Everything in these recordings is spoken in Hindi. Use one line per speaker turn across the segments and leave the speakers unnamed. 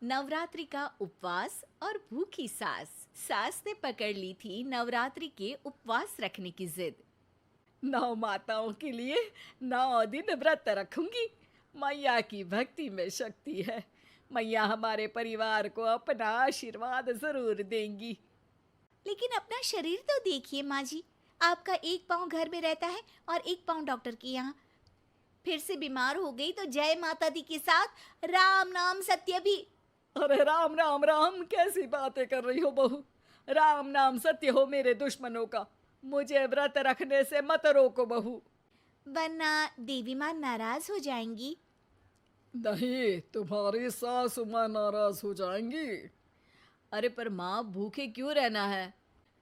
नवरात्रि का उपवास और भूखी सास। सास ने पकड़ ली थी नवरात्रि के उपवास रखने की जिद।
9 माताओं के लिए 9 दिन व्रत रखूंगी। मैया की भक्ति में शक्ति है। मैया हमारे परिवार को अपना आशीर्वाद जरूर देंगी।
लेकिन अपना शरीर तो देखिए माँ जी, आपका एक पाँव घर में रहता है और एक पाँव डॉक्टर के यहाँ। फिर से बीमार हो गई तो जय माता दी के साथ राम नाम सत्य भी।
अरे राम राम राम, कैसी बातें कर रही हो बहू। राम नाम सत्य हो मेरे दुश्मनों का। मुझे व्रत रखने से मत रोको बहू।
वरना देवी माँ नाराज हो जाएंगी।
नहीं, तुम्हारी सासू माँ नाराज हो जाएंगी।
अरे पर माँ, भूखे क्यों रहना है?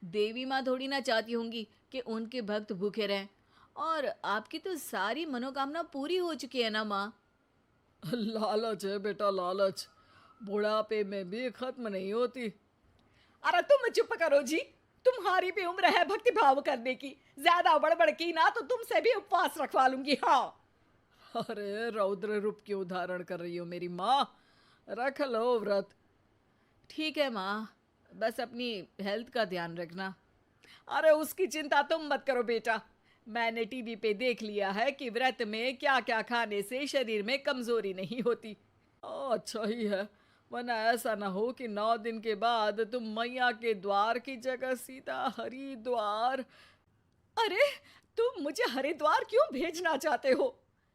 देवी माँ थोड़ी ना चाहती होंगी कि उनके भक्त भूखे रहें। और आपकी तो सारी मनोकामना पूरी हो चुकी है ना माँ।
लालच है बेटा, लालच बुढ़ापे में भी खत्म नहीं होती। अरे तुम चुप करो जी। तुम्हारी भी उम्र है भक्ति भाव करने की। ज्यादा बड़बड़ की ना तो तुमसे भी उपवास रखवा लूंगी। हाँ। अरे रौद्र रूप क्यों धारण कर रही हो मेरी माँ। रख लो व्रत।
ठीक है माँ, बस अपनी हेल्थ का ध्यान रखना।
अरे उसकी चिंता तुम मत करो बेटा। मैंने टीवी पे देख लिया है कि व्रत में क्या क्या खाने से शरीर में कमजोरी नहीं होती। अच्छा ही है, वरना ऐसा ना हो कि 9 दिन के बाद तुम मैया के द्वार की जगह सीधा हरिद्वार। अरे तुम मुझे हरिद्वार क्यों भेजना चाहते हो?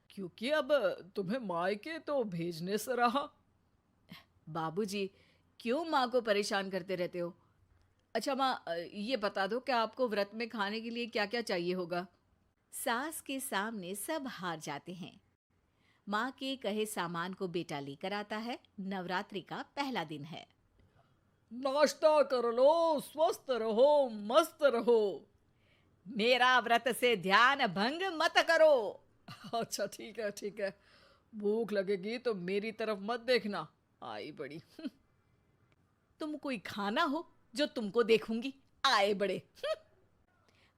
क्योंकि अब तुम्हें मायके तो भेजने से रहा।
बाबूजी, क्यों माँ को परेशान करते रहते हो? अच्छा माँ, ये बता दो कि आपको व्रत में खाने के लिए क्या क्या चाहिए होगा। सास के सामने सब हार जाते हैं। माँ के कहे सामान को बेटा लेकर आता है। नवरात्रि का पहला दिन है।
नाश्ता कर लो, स्वस्थ रहो, मस्त रहो। मेरा व्रत से ध्यान भंग मत करो। अच्छा ठीक है ठीक है। भूख लगेगी तो मेरी तरफ मत देखना। आई बड़ी। तुम कोई खाना हो जो तुमको देखूंगी। आए बड़े।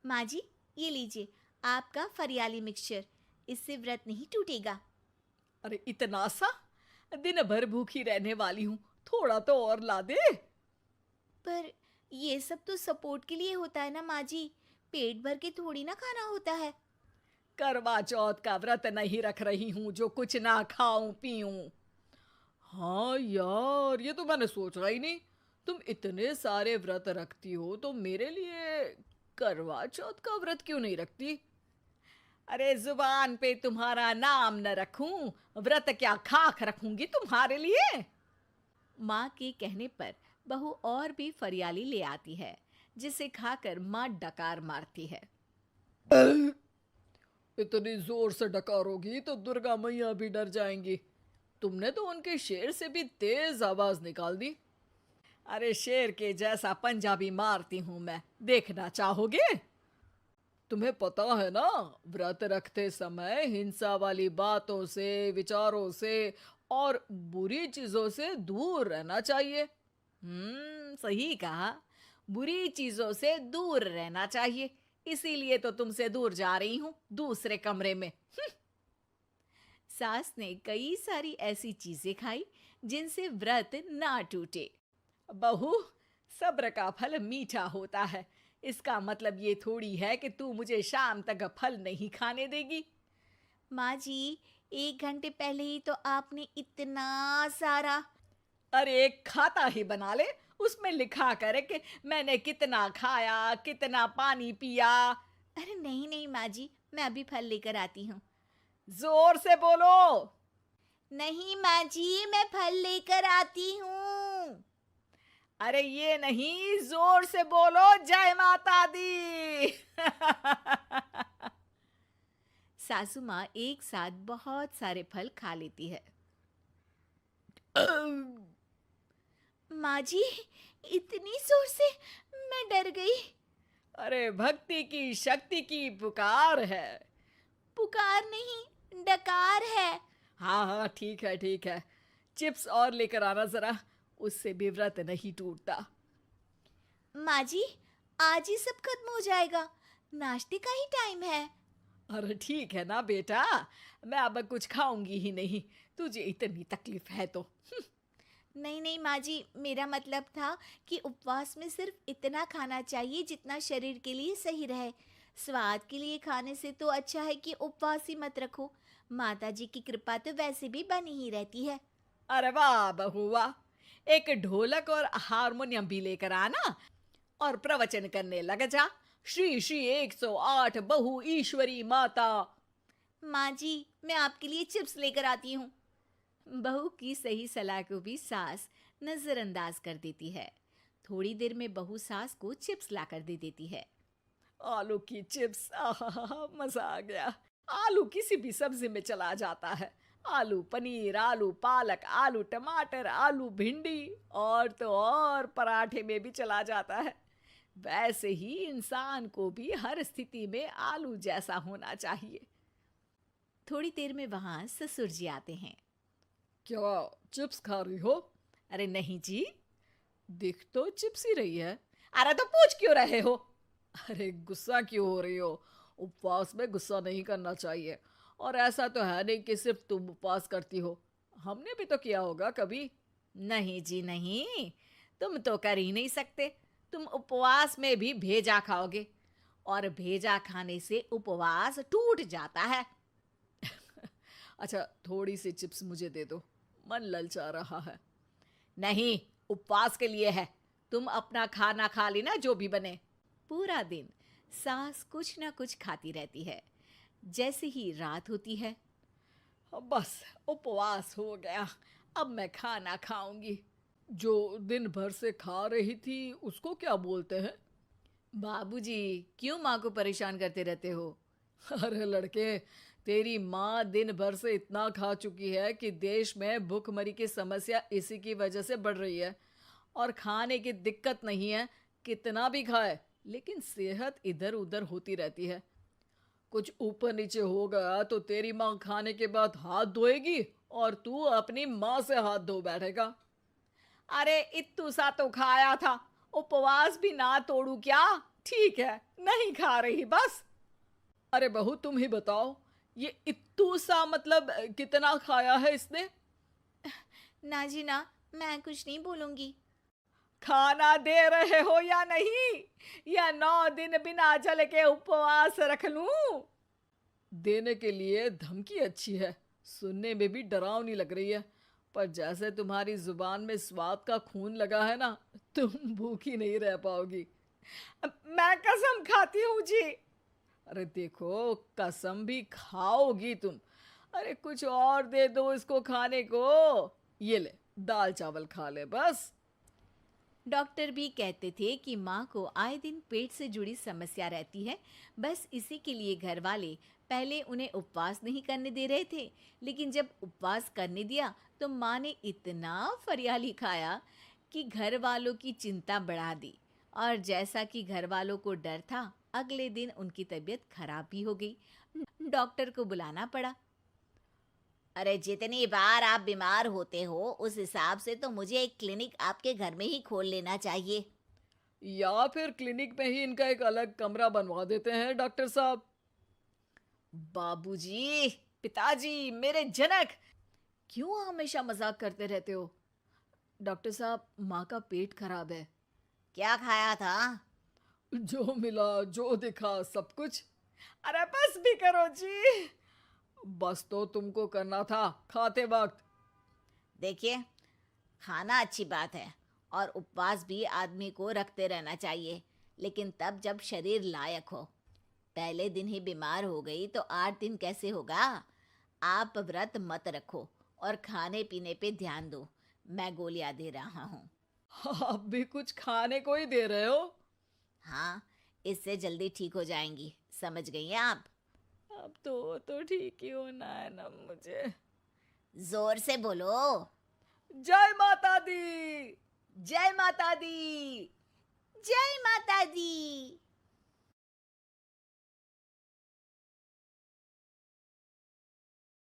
माँ जी, ये लीजिए आपका फरियाली मिक्सचर। इससे व्रत नहीं टूटेगा।
अरे इतना सा? दिन भर भूखी रहने वाली हूं, थोड़ा तो और ला दे।
पर ये सब तो सपोर्ट के लिए होता है ना माँ जी, पेट भर के थोड़ी ना खाना होता है।
करवा चौथ का व्रत नहीं रख रही हूं जो कुछ ना खाऊं पीऊं। हाँ यार, ये तो मैंने सोचा ही नहीं। तुम इतने सारे व्रत रखती हो तो मेरे लिए करवा चौथ का व्रत क्यों नहीं रखती? अरे जुबान पे तुम्हारा नाम न रखूं, व्रत क्या खाक रखूंगी तुम्हारे लिए।
माँ के कहने पर बहू और भी फरियाली ले आती है, जिसे खाकर माँ डकार मारती है।
इतनी जोर से डकारोगी तो दुर्गा मैया भी डर जाएंगी। तुमने तो उनके शेर से भी तेज आवाज निकाल दी। अरे शेर के जैसा पंजाबी मारती हूं मैं, देखना चाहोगे? तुम्हें पता है ना, व्रत रखते समय हिंसा वाली बातों से, विचारों से और बुरी चीजों से दूर रहना चाहिए।
सही कहा। बुरी चीजों से दूर रहना चाहिए। इसीलिए तो तुमसे दूर जा रही हूँ, दूसरे कमरे में। सास ने कई सारी ऐसी चीजें खाई जिनसे व्रत ना टूटे।
बहू, सब्र का फल मीठा होता है। इसका मतलब ये थोड़ी है कि तू मुझे शाम तक फल नहीं खाने देगी।
माँ जी, 1 घंटे पहले ही तो आपने इतना सारा।
अरे एक खाता ही बना ले, उसमें लिखा करे कि मैंने कितना खाया, कितना पानी पिया।
अरे नहीं नहीं माँ जी, मैं अभी फल लेकर आती हूँ।
जोर से बोलो।
नहीं माँ जी, मैं फल लेकर आती हूँ।
अरे ये नहीं, जोर से बोलो, जय माता दी।
सासू माँ एक साथ बहुत सारे फल खा लेती है। माँ जी, इतनी जोर से मैं डर गई।
अरे भक्ति की शक्ति की पुकार है।
पुकार नहीं, डकार है।
हाँ हाँ ठीक है ठीक है। चिप्स और लेकर आना जरा, उससे भी व्रत नहीं टूटता।
माँ जी, आज ही सब खत्म हो जाएगा, नाश्ते का ही टाइम है।
अरे ठीक है ना बेटा, मैं अब कुछ खाऊंगी ही नहीं, तुझे इतनी तकलीफ है तो।
नहीं नहीं माँ जी, मेरा मतलब था कि उपवास में सिर्फ इतना खाना चाहिए जितना शरीर के लिए सही रहे। स्वाद के लिए खाने से तो अच्छा है कि उपवास ही मत रखो। माता जी की कृपा तो वैसे भी बनी ही रहती है।
अरे वाह बहू वाह! एक ढोलक और हारमोनियम भी लेकर आना और प्रवचन करने लग जा। श्री श्री 108 बहु ईश्वरी माता।
माँ जी, मैं आपके लिए चिप्स लेकर आती हूँ।
बहू की सही सलाह को भी सास नजरअंदाज कर देती है। थोड़ी देर में बहू सास को चिप्स लाकर दे देती है।
आलू की चिप्स, आहा मजा आ गया। आलू किसी भी सब्जी में चला जाता है। आलू पनीर, आलू पालक, आलू टमाटर, आलू भिंडी और तो और पराठे में भी चला जाता है। वैसे ही इंसान को भी हर स्थिति में आलू जैसा होना चाहिए।
थोड़ी देर में वहां ससुर जी आते हैं।
क्या चिप्स खा रही हो? अरे नहीं जी, दिख तो चिप्स ही रही है। अरे तो पूछ क्यों रहे हो? अरे गुस्सा क्यों हो रही हो? उपवास में गुस्सा नहीं करना चाहिए। और ऐसा तो है नहीं कि सिर्फ तुम उपवास करती हो, हमने भी तो किया होगा कभी।
नहीं जी नहीं, तुम तो कर ही नहीं सकते। तुम उपवास में भी भेजा खाओगे और भेजा खाने से उपवास टूट जाता है।
अच्छा थोड़ी सी चिप्स मुझे दे दो, मन ललचा रहा है।
नहीं, उपवास के लिए है। तुम अपना खाना खा लेना जो भी बने। पूरा दिन सास कुछ ना कुछ खाती रहती है। जैसे ही रात होती है,
बस उपवास हो गया, अब मैं खाना खाऊंगी। जो दिन भर से खा रही थी उसको क्या बोलते हैं?
बाबूजी क्यों माँ को परेशान करते रहते हो?
अरे लड़के, तेरी माँ दिन भर से इतना खा चुकी है कि देश में भूखमरी की समस्या इसी की वजह से बढ़ रही है। और खाने की दिक्कत नहीं है, कितना भी खाए लेकिन सेहत इधर उधर होती रहती है। कुछ ऊपर नीचे हो गया तो तेरी माँ खाने के बाद हाथ धोएगी और तू अपनी माँ से हाथ धो बैठेगा। अरे इत्तू सा तो खाया था, उपवास भी ना तोड़ू क्या? ठीक है, नहीं खा रही बस। अरे बहू तुम ही बताओ, ये इत्तू सा मतलब कितना खाया है इसने?
ना जी ना, मैं कुछ नहीं बोलूंगी।
खाना दे रहे हो या नहीं, या 9 दिन बिना जल के उपवास रख लूं? देने के लिए धमकी अच्छी है, सुनने में भी डरावनी लग रही है, पर जैसे तुम्हारी जुबान में स्वाद का खून लगा है ना, तुम भूखी नहीं रह पाओगी। मैं कसम खाती हूँ जी। अरे देखो, कसम भी खाओगी तुम। अरे कुछ और दे दो इसको खाने को। ये ले, दाल चावल खा ले बस।
डॉक्टर भी कहते थे कि माँ को आए दिन पेट से जुड़ी समस्या रहती है। बस इसी के लिए घर वाले पहले उन्हें उपवास नहीं करने दे रहे थे, लेकिन जब उपवास करने दिया तो माँ ने इतना फरियाली खाया कि घर वालों की चिंता बढ़ा दी। और जैसा कि घर वालों को डर था, अगले दिन उनकी तबीयत खराब भी हो गई। डॉक्टर को बुलाना पड़ा।
अरे जितनी बार आप बीमार होते हो उस हिसाब से तो मुझे एक क्लिनिक आपके घर में ही खोल लेना चाहिए।
या फिर क्लिनिक में ही इनका एक अलग कमरा बनवा देते हैं डॉक्टर साहब।
बाबूजी, पिताजी, मेरे जनक, क्यों हमेशा मजाक करते रहते हो? डॉक्टर साहब, माँ का पेट खराब है।
क्या खाया था?
जो मिला जो दिखा सब कुछ। अरे बस भी करो जी। बस तो तुमको करना था खाते वक्त।
देखिए, खाना अच्छी बात है और उपवास भी आदमी को रखते रहना चाहिए, लेकिन तब जब शरीर लायक हो। पहले दिन ही बीमार हो गई तो 8 दिन कैसे होगा? आप व्रत मत रखो और खाने पीने पे ध्यान दो। मैं गोलियां दे रहा हूँ।
आप भी कुछ खाने को ही दे रहे हो?
हाँ, इससे जल्दी ठीक हो जाएंगी, समझ गई हैं आप?
अब तो ठीक ही होना है ना मुझे।
जोर से बोलो।
जय माता दी।
जय माता दी।
जय माता दी।